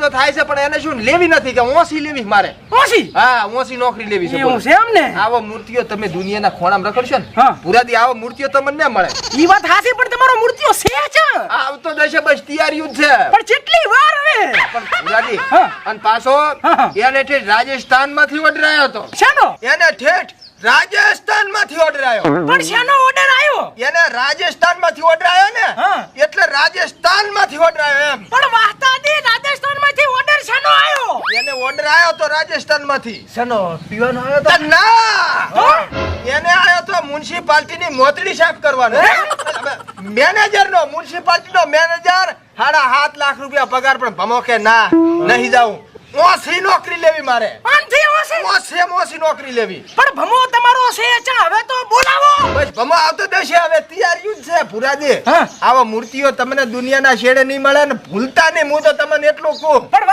તો થાય છે પણ એને શું લેવી નથી કે ઓછી લેવી મારે ઓછી હા ઓછી નોકરી લેવી છે એવું છે એમ ને આવો મૂર્તિઓ તમે દુનિયાના ખોણામાં રખડશો ને હા. પુરાદી આવો મૂર્તિઓ તમને ન મળે ઈ વાત હાચી પણ તમારો મૂર્તિઓ છે છે આવતો દશે બસ તૈયારી જ છે પણ કેટલી વાર હવે પણ પુરાદી હા. અને પાછો હા. એને ઠેઠ રાજસ્થાનમાંથી ઓર્ડર આવ્યો હતો શાનો એને ઠેઠ રાજસ્થાનમાંથી ઓર્ડર આવ્યો પણ શાનો ઓર્ડર આવ્યો એને રાજસ્થાનમાંથી ઓર્ડર આવ્યો ને હા. એટલે રાજસ્થાનમાંથી ઓર્ડર આવ્યો એમ પણ વાહતાદી રાજસ્થાનમાંથી ઓર્ડર શાનો આવ્યો એને ઓર્ડર આવ્યો તો રાજસ્થાનમાંથી શાનો પીવાનો આવ્યો તો ના તો એને આવ્યો તો મ્યુનિસિપાલિટીની મોતડી સાફ કરવાનો મેનેજરનો મ્યુનિસિપાલિટીનો મેનેજર 7.5 લાખ રૂપિયા પગાર પણ ભમો કે ના નહીં જાઉં ઓછી નોકરી લેવી મારે આનથી ઓછી ઓછી નોકરી લેવી પણ ભમો તમારો છે ચા હવે તો બોલાવો બસ ભમો આવતો દેશે હવે તૈયારી જ છે પુરાજી હા. આવા મૂર્તિઓ તમને દુનિયાના છેડે નહીં મળે ને ભૂલતા નહીં હું તો તમને એટલું કહું પણ